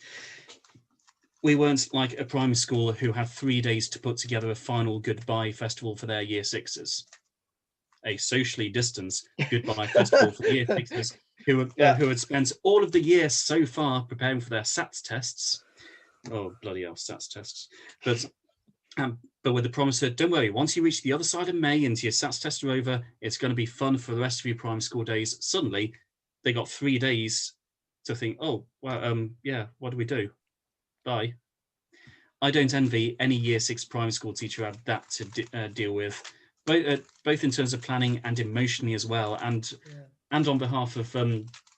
we weren't like a primary school who had 3 days to put together a final goodbye festival for their year sixes. A socially distanced goodbye festival for the year sixes who had spent all of the year so far preparing for their SATs tests. Oh, bloody hell, SATs tests. But with the promise that, don't worry, once you reach the other side of May and your SATs tests are over, it's going to be fun for the rest of your primary school days. Suddenly, they got 3 days to think, oh, well, what do we do? Bye. I don't envy any year 6 primary school teacher who had that to deal with, both in terms of planning and emotionally as well, and on behalf of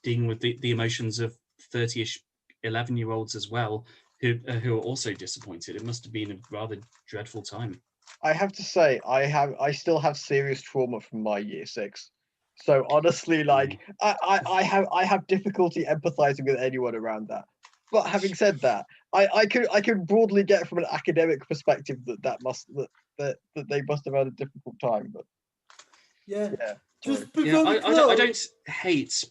dealing with the emotions of 30-ish 11-year-olds as well, who are also disappointed. It must have been a rather dreadful time. I have to say, I still have serious trauma from my year 6. So honestly, like I have difficulty empathizing with anyone around that. But having said that, I could broadly get from an academic perspective that they must have had a difficult time. But I don't hate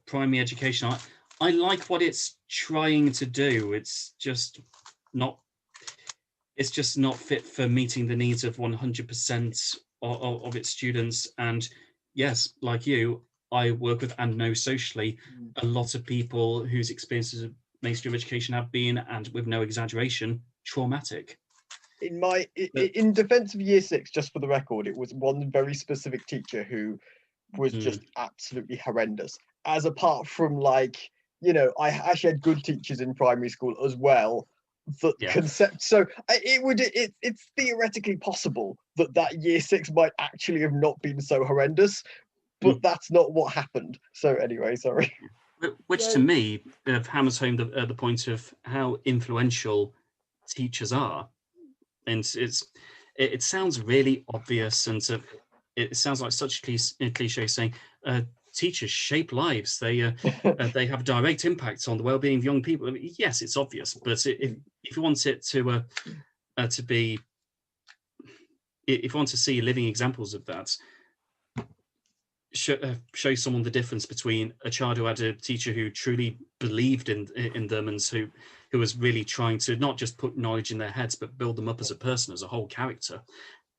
primary education. I like what it's trying to do. It's just not fit for meeting the needs of 100% of its students. And yes, like you, I work with and know socially a lot of people whose experiences of mainstream education have been, and with no exaggeration, traumatic. In defense of year 6, just for the record, it was one very specific teacher who was just absolutely horrendous. as apart from like, I actually had good teachers in primary school as well. So it's theoretically possible that year 6 might actually have not been so horrendous, but that's not what happened. So anyway, sorry. Which to me hammers home the point of how influential teachers are, and it sounds really obvious, and it sounds like such a cliche saying teachers shape lives. They have direct impacts on the well-being of young people. I mean, yes, it's obvious, but if you want it to be, if you want to see living examples of that, show someone the difference between a child who had a teacher who truly believed in them, and who was really trying to not just put knowledge in their heads but build them up as a person, as a whole character,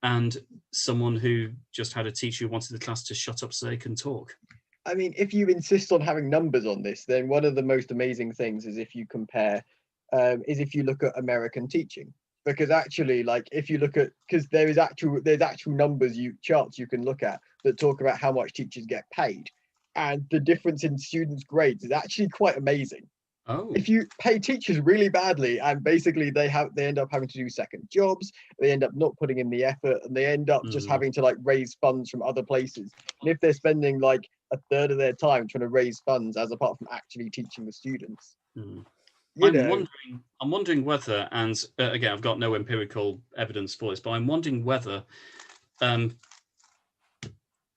and someone who just had a teacher who wanted the class to shut up so they can talk. I mean, if you insist on having numbers on this, then one of the most amazing things is if you look at American teaching, because actually, like, if you look at, because there's actual numbers, charts you can look at that talk about how much teachers get paid, and the difference in students' grades is actually quite amazing. Oh. If you pay teachers really badly, and basically they end up having to do second jobs, they end up not putting in the effort, and they end up just having to like raise funds from other places. And if they're spending like a third of their time trying to raise funds as apart from actually teaching the students, I'm wondering whether, and again, I've got no empirical evidence for this, but I'm wondering whether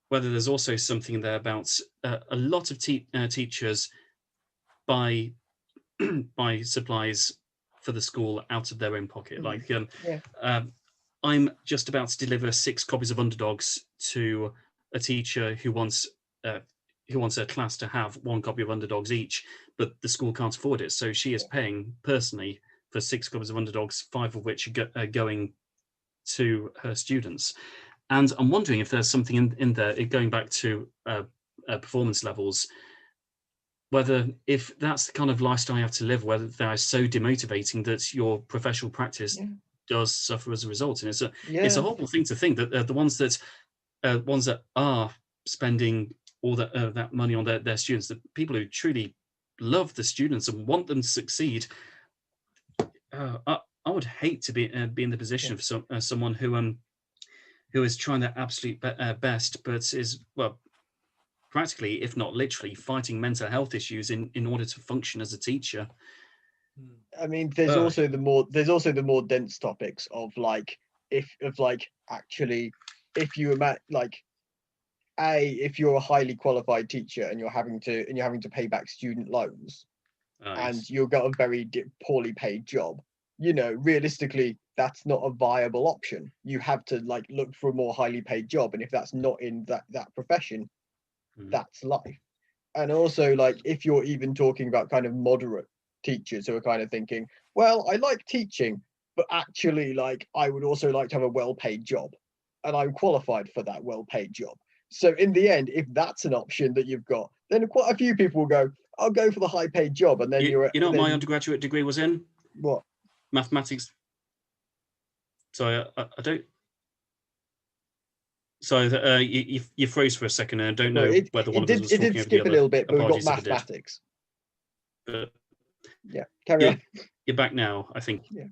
there's also something in there about a lot of teachers buy supplies for the school out of their own pocket. Like, I'm just about to deliver 6 copies of Underdogs to a teacher who wants a class to have 1 copy of Underdogs each, but the school can't afford it, so she is paying personally for 6 copies of Underdogs, 5 of which are going to her students. And I'm wondering if there's something in there, going back to performance levels, whether, if that's the kind of lifestyle you have to live, whether that is so demotivating that your professional practice does suffer as a result. And it's a horrible thing to think that the ones that are spending all that money on their students, the people who truly love the students and want them to succeed, I would hate to be in the position of someone who is trying their absolute best, but is, well, practically, if not literally, fighting mental health issues in order to function as a teacher. I mean, there's also the more dense topics of like, if you imagine, like, if you're a highly qualified teacher and you're having to pay back student loans, and you've got a very poorly paid job, realistically that's not a viable option. You have to like look for a more highly paid job, and if that's not in that profession, that's life. And also, like, if you're even talking about kind of moderate teachers who are kind of thinking, well, I like teaching, but actually, like, I would also like to have a well-paid job, and I'm qualified for that well-paid job. So in the end, if that's an option that you've got, then quite a few people will go, I'll go for the high-paid job. And then you know what my undergraduate degree was in? What? Mathematics. So I don't. So you froze for a second, and I don't know whether one of us was talking over the other. It did skip a little bit, but we got mathematics. But carry on. You're back now, I think. Yeah.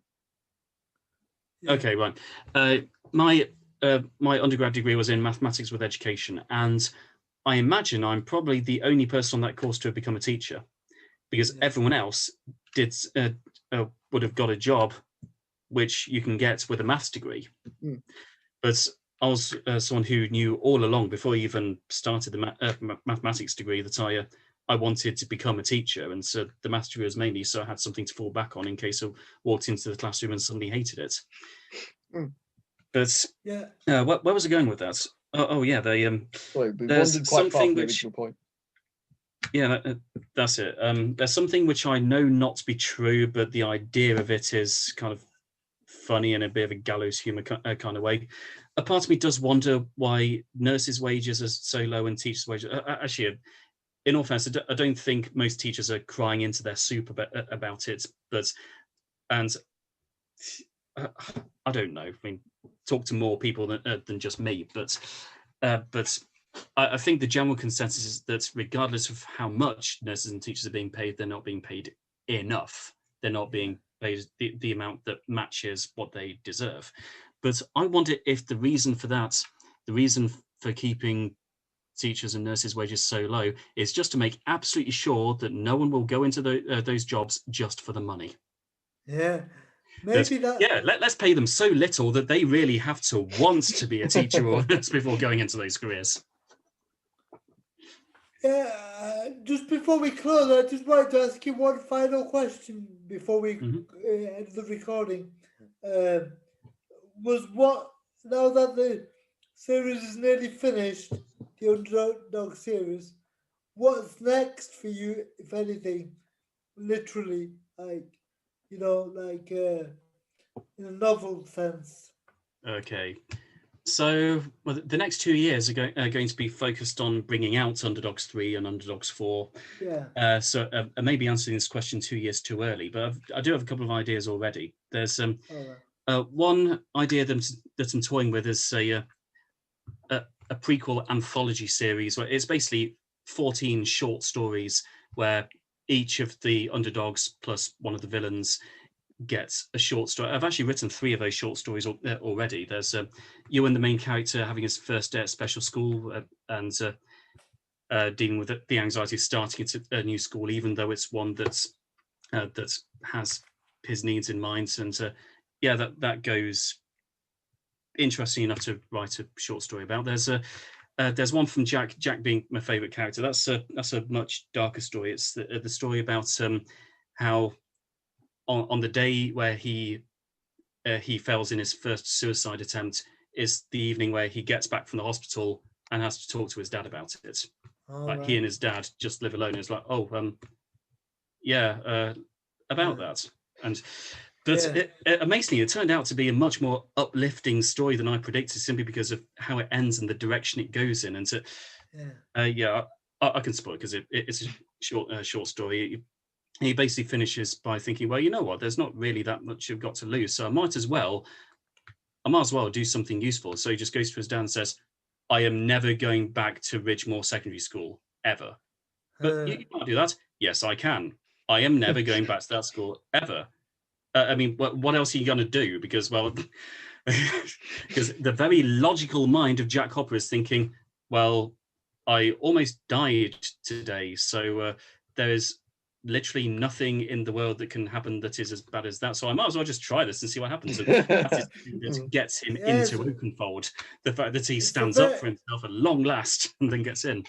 Okay, right. My undergrad degree was in mathematics with education, and I imagine I'm probably the only person on that course to have become a teacher, because everyone else would have got a job which you can get with a maths degree. But I was someone who knew all along, before I even started the mathematics degree, that I wanted to become a teacher, and so the maths degree was mainly so I had something to fall back on in case I walked into the classroom and suddenly hated it. But where was I going with that? They Sorry, we wandered quite far from the original point. Yeah, that's it. There's something which I know not to be true, but the idea of it is kind of funny in a bit of a gallows humor kind of way. A part of me does wonder why nurses' wages are so low and teachers' wages. Actually, in all fairness, I don't think most teachers are crying into their soup about it. I don't know. I mean, talk to more people than just me. But I think the general consensus is that regardless of how much nurses and teachers are being paid, they're not being paid enough. They're not being paid the amount that matches what they deserve. But I wonder if the reason for that, the reason for keeping teachers and nurses' wages so low, is just to make absolutely sure that no one will go into those jobs just for the money. Yeah, That, maybe that. yeah, let's pay them so little that they really have to want to be a teacher or a nurse before going into those careers. Yeah, just before we close, I just wanted to ask you one final question before we end the recording. Was what, now that the series is nearly finished, the Underdog series, what's next for you, if anything, literally, like, you know, like in a novel sense? Okay. So the next 2 years are going to be focused on bringing out Underdogs 3 and Underdogs 4. Yeah. So I may be answering this question 2 years too early, but I do have a couple of ideas already. There's All right. one idea that I'm toying with is a prequel anthology series where it's basically 14 short stories where each of the underdogs plus one of the villains gets a short story. I've actually written 3 of those short stories already. There's Ewan, the main character, having his first day at special school and dealing with the anxiety of starting at a new school, even though it's one that has his needs in mind. And that goes interesting enough to write a short story about. There's one from Jack being my favorite character. That's a much darker story. It's the story about how on the day where he fails in his first suicide attempt is the evening where he gets back from the hospital and has to talk to his dad about it. Like he and his dad just live alone. It's like, about that. And but amazingly, it turned out to be a much more uplifting story than I predicted, simply because of how it ends and the direction it goes in. And I can spoil it because it's a short story. He basically finishes by thinking, well, you know what? There's not really that much you've got to lose, so I might as well do something useful. So he just goes to his dad and says, I am never going back to Ridgemore Secondary School, ever. But you can't do that. Yes, I can. I am never going back to that school, ever. I mean, what else are you going to do? Because, well, because the very logical mind of Jack Hopper is thinking, well, I almost died today, so there's literally nothing in the world that can happen that is as bad as that. So I might as well just try this and see what happens. And that is that gets him into Oakenfold. The fact that he stands up for himself at long last and then gets in.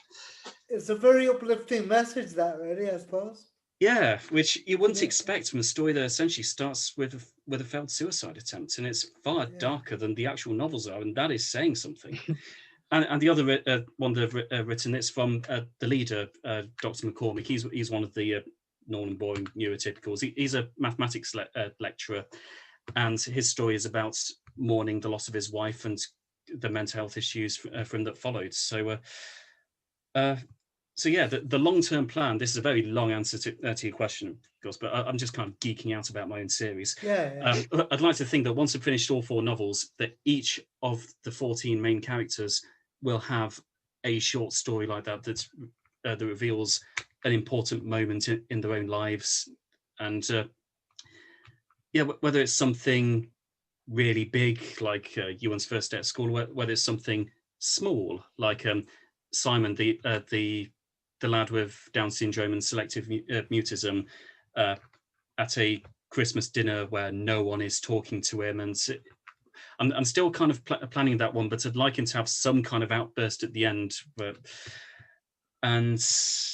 It's a very uplifting message, that, really, I suppose. Yeah, which you wouldn't expect from a story that essentially starts with a failed suicide attempt, and it's far darker than the actual novels are, and that is saying something. And the other one that I've written, it's from the leader, Dr. McCormick. He's one of the normal and boring neurotypicals. He's a mathematics lecturer, and his story is about mourning the loss of his wife and the mental health issues from that followed. So the long-term plan, this is a very long answer to your question, of course, but I'm just kind of geeking out about my own series. I'd like to think that once I've finished all 4 novels, that each of the 14 main characters will have a short story like that that reveals an important moment in their own lives. And whether it's something really big, like Ewan's first day at school, whether it's something small, like Simon, the lad with Down syndrome and selective mutism, at a Christmas dinner where no one is talking to him. And I'm still kind of planning that one, but I'd like him to have some kind of outburst at the end. There's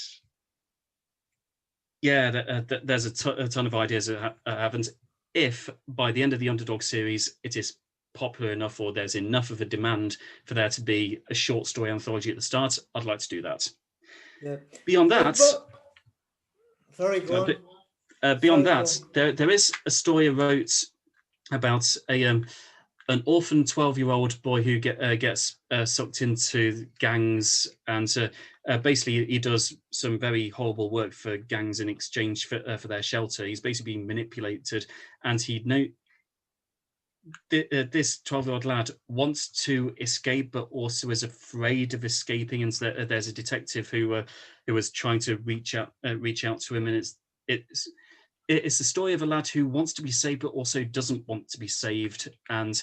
a ton of ideas that haven't. If by the end of the Underdog series it is popular enough, or there's enough of a demand for there to be a short story anthology at the start, I'd like to do that. Beyond that, there is a story I wrote about an orphan 12-year-old boy who gets sucked into gangs, and basically he does some very horrible work for gangs in exchange for their shelter. He's basically being manipulated, and this 12-year-old lad wants to escape, but also is afraid of escaping. And so there's a detective who was trying to reach out to him, and it's the story of a lad who wants to be saved, but also doesn't want to be saved. And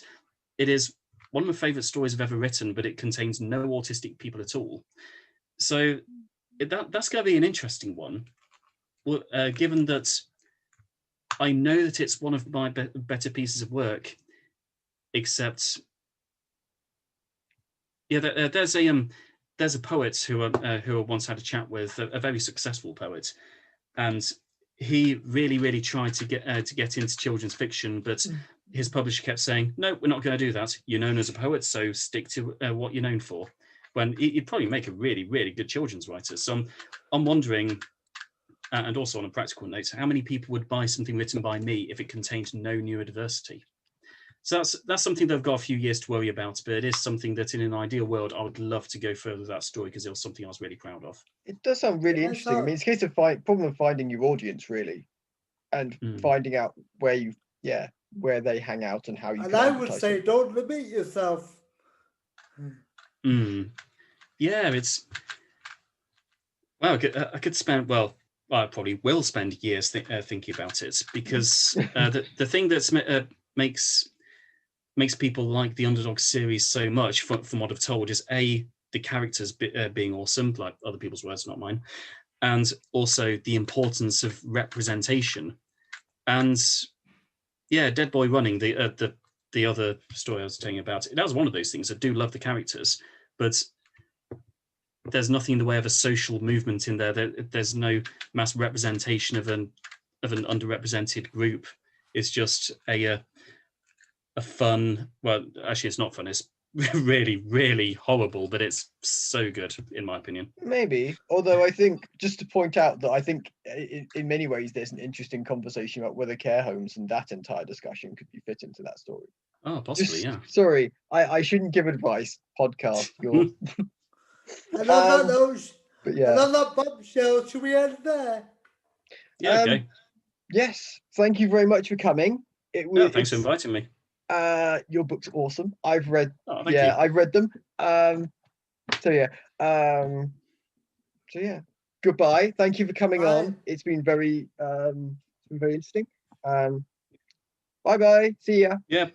it is one of my favorite stories I've ever written, but it contains no autistic people at all. So that's going to be an interesting one. Well, given that I know that it's one of my better pieces of work, except, yeah, there's a poet who I once had a chat with, a very successful poet, and he really tried to get into children's fiction, but his publisher kept saying, "No, we're not going to do that. You're known as a poet, so stick to what you're known for." When you'd probably make a really good children's writer. So I'm wondering, and also on a practical note, how many people would buy something written by me if it contained no neurodiversity? So that's something that I've got a few years to worry about, but it is something that in an ideal world, I would love to go further with that story because it was something I was really proud of. It does sound really interesting. I mean, it's a case of problem of finding your audience, really, and finding out where they hang out and how you. And I would say, don't limit yourself. Yeah, it's well, I could spend I probably will spend years thinking about it, because the thing that makes people like the Underdogs series so much, from what I've told, is the characters being awesome, like other people's words, not mine, and also the importance of representation. And yeah, Dead Boy Running, the other story I was telling you about, that was one of those things. I do love the characters, but there's nothing in the way of a social movement in there. There's no mass representation of an underrepresented group. It's just a fun. Well, actually, it's not fun. It's really horrible, but it's so good in my opinion. Maybe, although I think, just to point out that I think in many ways there's an interesting conversation about whether care homes and that entire discussion could be fit into that story. Oh, possibly, yeah. Sorry, I shouldn't give advice. Podcast, you're. And on that note, but yeah. And on that bombshell, should we end there? Yeah, okay. Yes, thank you very much for coming. Thanks for inviting me. Your book's awesome. I've read. Oh, thank you. I've read them. So yeah. Goodbye. Thank you for coming on. It's been very interesting. Bye bye. See ya. Yeah.